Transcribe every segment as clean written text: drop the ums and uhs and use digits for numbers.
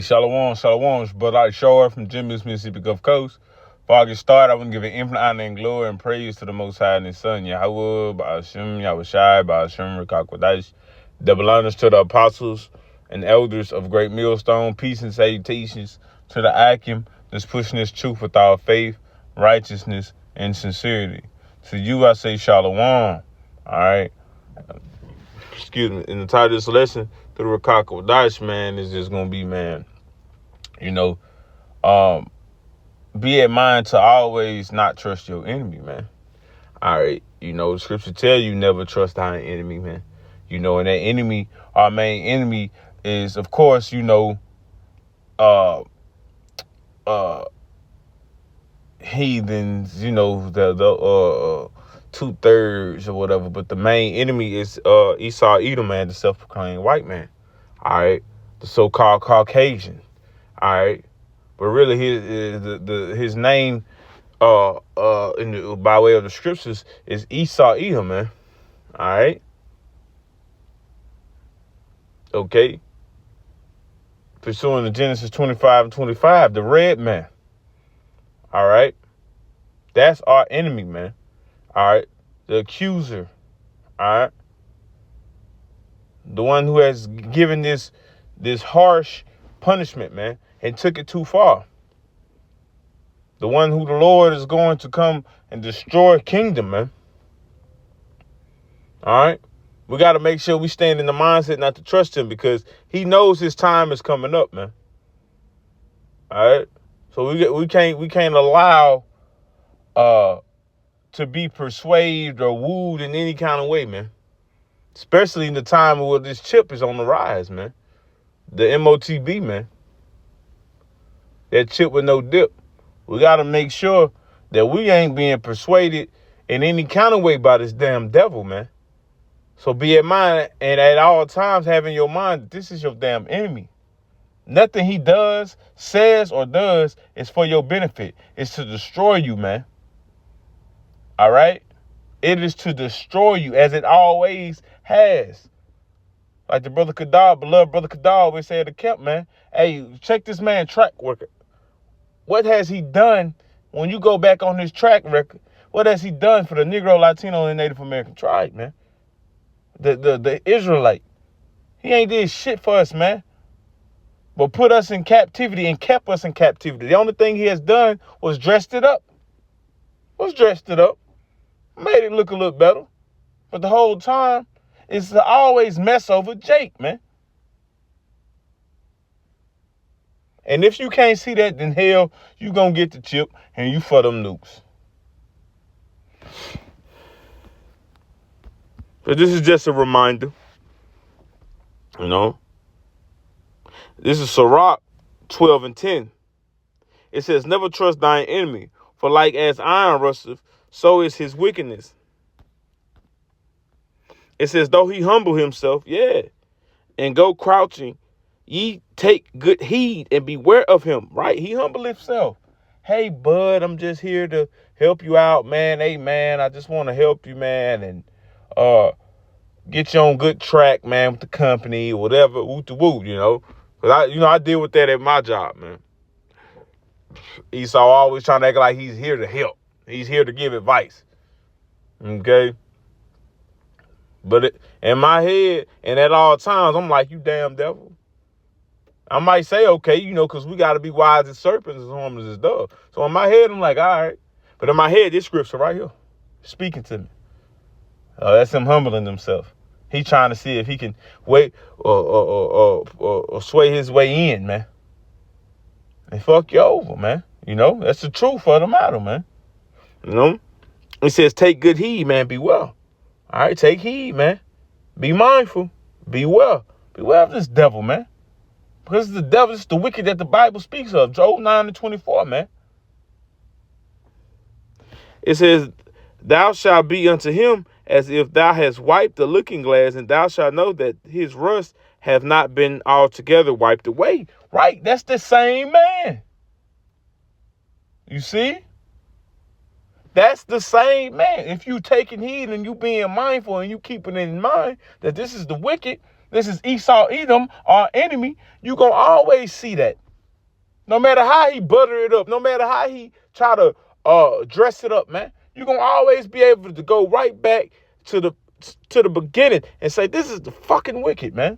Shalom, shalom, but I show up from Jimmy's Mississippi Gulf Coast. Before I get started, I want to give an infinite honor and glory and praise to the Most High and His Son, Yahweh, Ba'ashem, Yahushai, Ba'ashem, Rikakwadash. Double honors to the apostles and elders of Great Millstone. Peace and salutations to the Akim that's pushing this truth with our faith, righteousness, and sincerity. To you, I say shalom. All right. Excuse me. In the title of this lesson, the Rikakwadash, man, is just going to be, man, be in mind to always not trust your enemy, man. All right. The scripture tell you never trust thine enemy, man. And that enemy, our main enemy is, of course, heathens, the 2/3 or whatever. But the main enemy is Esau Edom, man, the self-proclaimed white man. All right. The so-called Caucasian. All right. But really, his name, by way of the scriptures, is Esau Edom, man. All right. Okay. Pursuing the Genesis 25 and 25, the red man. All right. That's our enemy, man. All right. The accuser. All right. The one who has given this harsh punishment, man, and took it too far. The one who the Lord is going to come and destroy kingdom, man. All right. We got to make sure we stand in the mindset not to trust him, because he knows his time is coming up, man. All right. So we can't allow to be persuaded or wooed in any kind of way, man. Especially in the time where this chip is on the rise, man. The MOTB, man. That chip with no dip. We got to make sure that we ain't being persuaded in any kind of way by this damn devil, man. So be in mind, and at all times have in your mind that this is your damn enemy. Nothing he does, says, or does is for your benefit. It's to destroy you, man. All right? It is to destroy you, as it always has. Like the brother Kadal, beloved brother Kadal always said to Kemp, man, hey, check this man track record. What has he done when you go back on his track record? What has he done for the Negro, Latino, and Native American tribe, man? The Israelite. He ain't did shit for us, man. But put us in captivity and kept us in captivity. The only thing he has done was dressed it up. Made it look a little better. But the whole time, it's to always mess over Jake, man. And if you can't see that, then hell, you gonna get the chip and you for them nukes. But this is just a reminder, This is Sirach 12 and 10. It says, never trust thine enemy, for like as iron rusteth, so is his wickedness. It says, though he humble himself, and go crouching, ye take good heed and beware of him, right? He humbled himself. Hey, bud, I'm just here to help you out, man. Hey, man, I just want to help you, man, and get you on good track, man, with the company or whatever, woot-to-woot, Because I deal with that at my job, man. Esau always trying to act like he's here to help. He's here to give advice. Okay? But in my head, and at all times, I'm like, you damn devil. I might say, okay, because we got to be wise as serpents as harmless as doves. So in my head, I'm like, all right. But in my head, this scripture right here, speaking to me. That's him humbling himself. He trying to see if he can wait or sway his way in, man. And fuck you over, man. That's the truth of the matter, man. It says, take good heed, man. Be well. All right, take heed, man. Be mindful. Be well. Beware of this devil, man. Because the devil is the wicked that the Bible speaks of. Job 9 and 24, man. It says, thou shalt be unto him as if thou hast wiped the looking glass, and thou shalt know that his rust have not been altogether wiped away. Right? That's the same man. You see? That's the same man. If you taking heed and you being mindful and you keeping it in mind that this is the wicked, this is Esau, Edom, our enemy, you going to always see that. No matter how he butter it up, no matter how he try to dress it up, man, you're going to always be able to go right back to the beginning and say, this is the fucking wicked, man.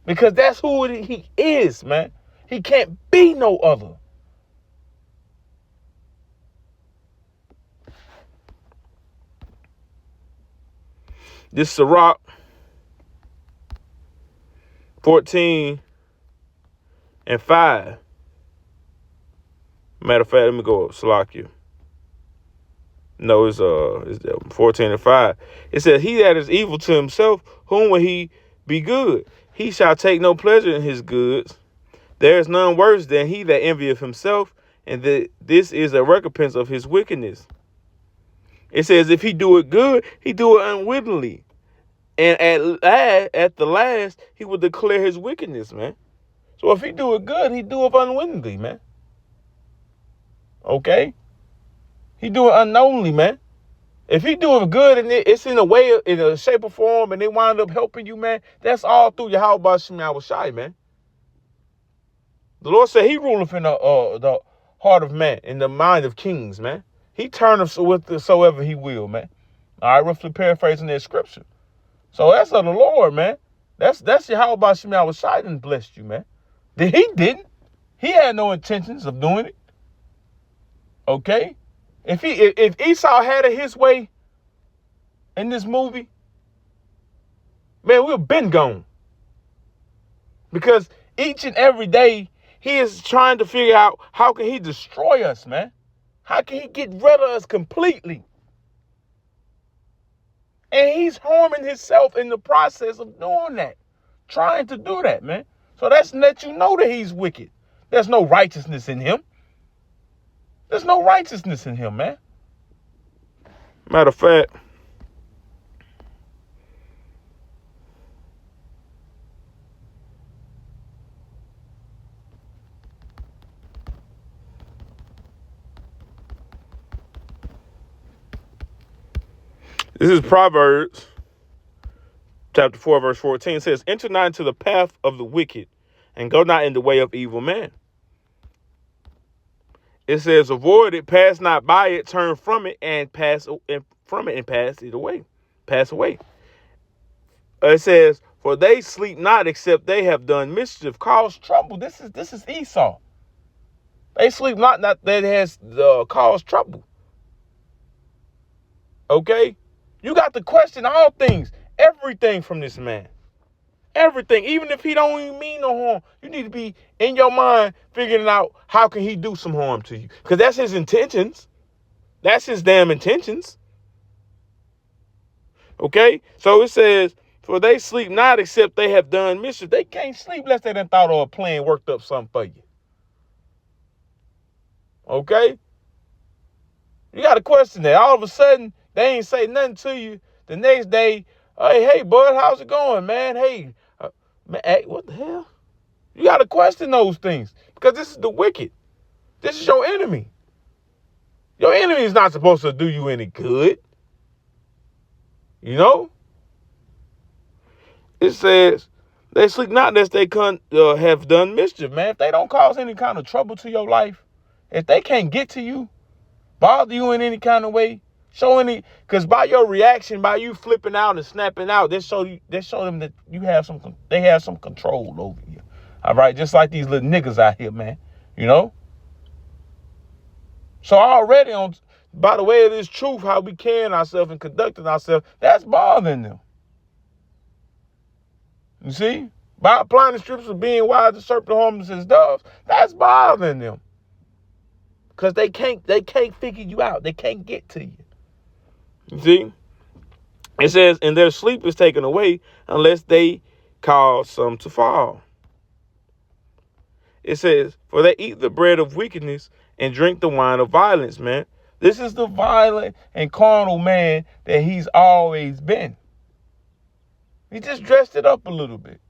Because that's who he is, man. He can't be no other. This Sirach 14 and 5. Matter of fact, let me go up. Salakia. No, it's 14 and 5. It says, he that is evil to himself, whom will he be good? He shall take no pleasure in his goods. There is none worse than he that envieth himself, and this is a recompense of his wickedness. It says, if he do it good, he do it unwittingly. And at the last, he will declare his wickedness, man. So if he do it good, he do it unwittingly, man. Okay? He do it unknowingly, man. If he do it good and it's in a way, in a shape or form, and they wind up helping you, man, that's all through Yahweh Shem Yahushai, man. The Lord said he ruleth in the heart of man, in the mind of kings, man. He turneth whatsoever he will, man. All right, roughly paraphrasing that scripture. So that's of the Lord, man. That's Yahweh Shem Yahushai done blessed you, man. He didn't. He had no intentions of doing it. Okay? If Esau had it his way in this movie, man, we've been gone. Because each and every day, he is trying to figure out how can he destroy us, man? How can he get rid of us completely? And he's harming himself in the process of doing that. Trying to do that, man. So that's let you know that he's wicked. There's no righteousness in him. There's no righteousness in him, man. Matter of fact, this is Proverbs chapter 4, verse 14. It says, enter not into the path of the wicked, and go not in the way of evil man. It says, avoid it, pass not by it, turn from it, and pass it away. Pass away. It says, for they sleep not except they have done mischief, cause trouble. This is Esau. They sleep not that has caused trouble. Okay? You got to question all things, everything from this man. Everything, even if he don't even mean no harm, you need to be in your mind figuring out how can he do some harm to you. Because that's his intentions. That's his damn intentions. Okay? So it says, for they sleep not except they have done mischief. They can't sleep unless they done thought of a plan, worked up something for you. Okay? You got to question that. All of a sudden, they ain't say nothing to you. The next day, hey, bud, how's it going, man? Hey, man, what the hell? You got to question those things because this is the wicked. This is your enemy. Your enemy is not supposed to do you any good. You know? It says, they sleep not lest they have done mischief, man. If they don't cause any kind of trouble to your life, if they can't get to you, bother you in any kind of way, because by your reaction, by you flipping out and snapping out, they show them that they have some control over you. All right, just like these little niggas out here, man. You know. So already by the way of this truth, how we carrying ourselves and conducting ourselves, that's bothering them. You see, by applying the scriptures of being wise to serpent harmless as doves, that's bothering them. Because they can't figure you out. They can't get to you. You see? It says, and their sleep is taken away unless they cause some to fall. It says, for they eat the bread of wickedness and drink the wine of violence, man. This is the violent and carnal man that he's always been. He just dressed it up a little bit.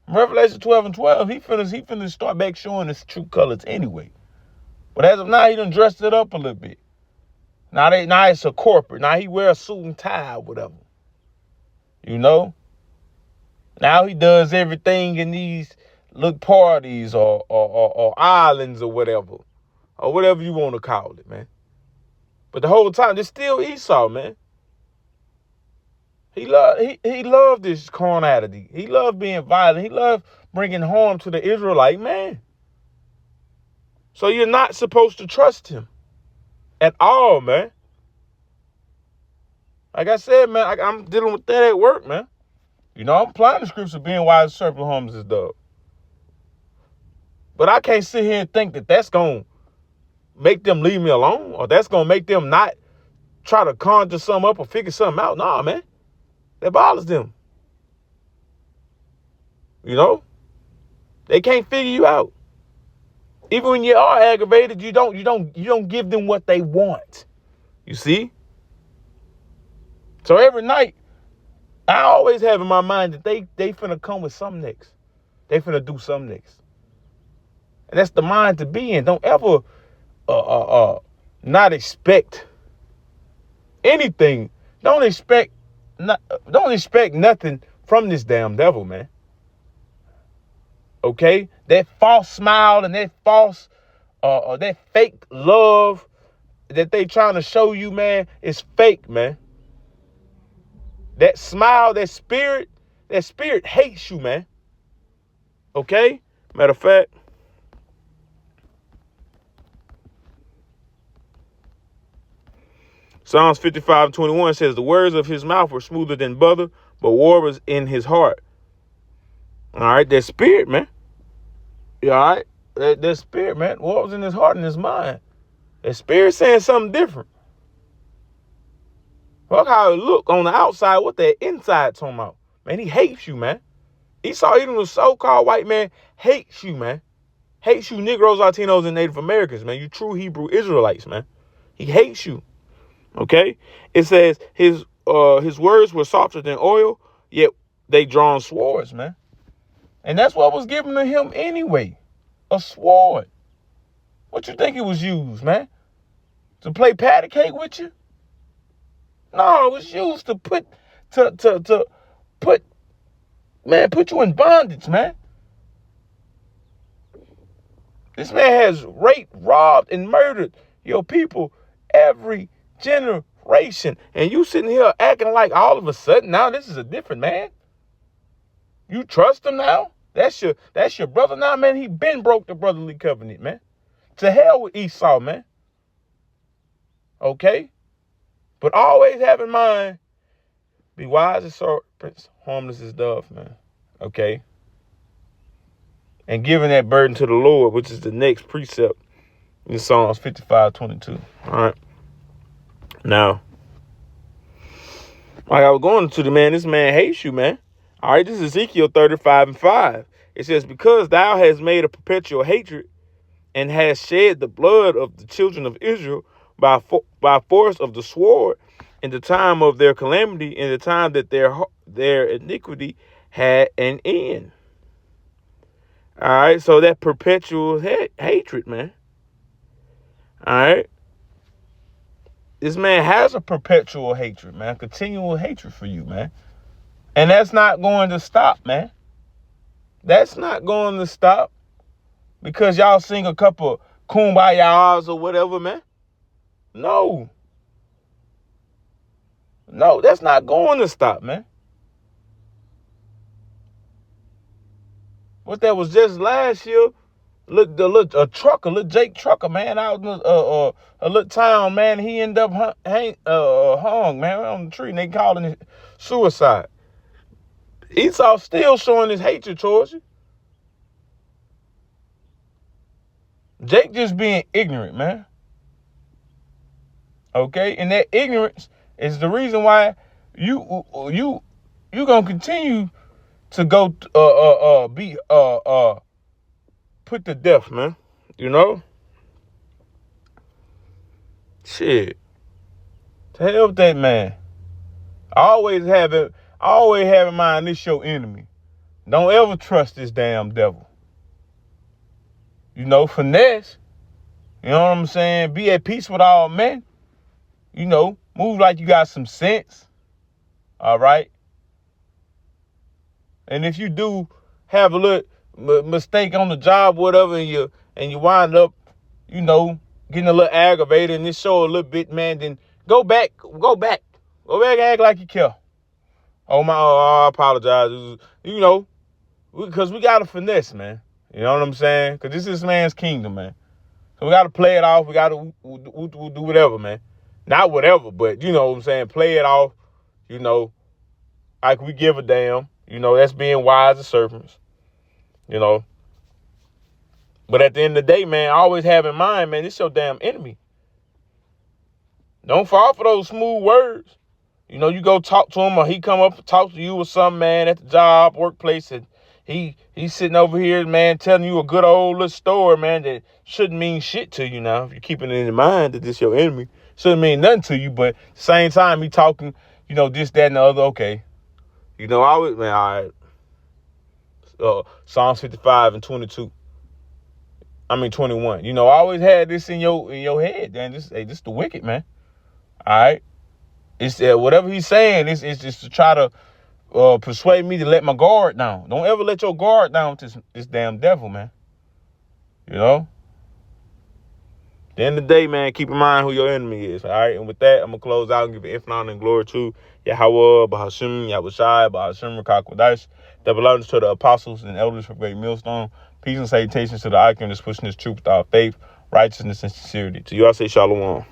Revelation 12 and 12, he finna start back showing his true colors anyway. But as of now, he done dressed it up a little bit. Now it's a corporate. Now he wear a suit and tie or whatever. You know? Now he does everything in these little parties or islands or whatever you want to call it, man. But the whole time, it's still Esau, man. He loved this carnality. He loved being violent. He loved bringing harm to the Israelite man. So you're not supposed to trust him at all, man. Like I said, man, I'm dealing with that at work, man. You know, I'm applying the scripts of being wise, serpent harmless as dove. But I can't sit here and think that that's going to make them leave me alone, or that's going to make them not try to conjure something up or figure something out. Nah, man. That bothers them. You know? They can't figure you out. Even when you are aggravated, you don't give them what they want. You see? So every night, I always have in my mind that they finna come with something next. They finna do something next. And that's the mind to be in. Don't ever not expect anything. Don't expect nothing from this damn devil, man. Okay? That false smile and that false that fake love that they trying to show you, man, is fake, man. That smile, that spirit hates you, man. Okay? Matter of fact, Psalms 55:21 says, the words of his mouth were smoother than butter, but war was in his heart. All right, that spirit, man. You all right? That spirit, man. What was in his heart and his mind? That spirit saying something different. Look how it look on the outside, what that inside talking about. Man, he hates you, man. Esau, even the so-called white man, hates you, man. Hates you Negroes, Latinos, and Native Americans, man. You true Hebrew Israelites, man. He hates you. Okay? It says his words were softer than oil, yet they drawn swords, man. And that's what was given to him anyway. A sword. What you think it was used, man? To play patty cake with you? No, it was used to put you in bondage, man. This man has raped, robbed, and murdered your people every generation. And you sitting here acting like all of a sudden now this is a different man. You trust him now? That's your brother now, man. He been broke the brotherly covenant, man. To hell with Esau, man. Okay? But always have in mind, be wise as serpents, harmless as doves, man. Okay? And giving that burden to the Lord, which is the next precept in Psalms 55:22. All right? Now, like I was going to this man hates you, man. All right, this is Ezekiel 35:5. It says, because thou hast made a perpetual hatred and hast shed the blood of the children of Israel by force of the sword in the time of their calamity, in the time that their iniquity had an end. All right, so that perpetual hatred, man. All right. This man has a perpetual hatred, man. Continual hatred for you, man. And that's not going to stop, man. That's not going to stop because y'all sing a couple kumbayas or whatever, man. No, that's not going to stop, man. What that was just last year, a trucker, little Jake Trucker, man, out in a little town, man, he ended up hung, man, on the tree, and they calling it suicide. Esau still showing his hatred towards you. Jake just being ignorant, man. Okay, and that ignorance is the reason why you gonna continue to go be put to death, man. You know? Shit. To hell with that man. Always have in mind this your enemy. Don't ever trust this damn devil. You know, finesse. You know what I'm saying? Be at peace with all men. You know, move like you got some sense. All right? And if you do have a little mistake on the job, whatever, and you wind up, getting a little aggravated and this show a little bit, man, then go back, and act like you care. I apologize. Because we got to finesse, man. You know what I'm saying? Because this is man's kingdom, man. So we got to play it off. We got to do whatever, man. Not whatever, but you know what I'm saying? Play it off, like we give a damn. That's being wise as serpents, But at the end of the day, man, always have in mind, man, this your damn enemy. Don't fall for those smooth words. You go talk to him or he come up and talk to you or some man at the job, workplace, and he's sitting over here, man, telling you a good old little story, man, that shouldn't mean shit to you now. If you're keeping it in mind that this your enemy, shouldn't mean nothing to you, but at the same time, he talking, this, that, and the other, okay. Always, man, all right. Psalms 55 and 22. 21. I always had this in your head, man. This the wicked, man. All right. It's whatever he's saying, it's just to try to persuade me to let my guard down. Don't ever let your guard down to this damn devil, man. At the end of the day, man, keep in mind who your enemy is, all right? And with that, I'm going to close out and give it honor and glory to Yahweh, Bahashim, Yahushai, Bahashim, Rakakwadash, that belongs to the apostles and elders for Great Millstone. Peace and salutations to the icon that's pushing this truth without faith, righteousness, and sincerity. To you, I say shalom.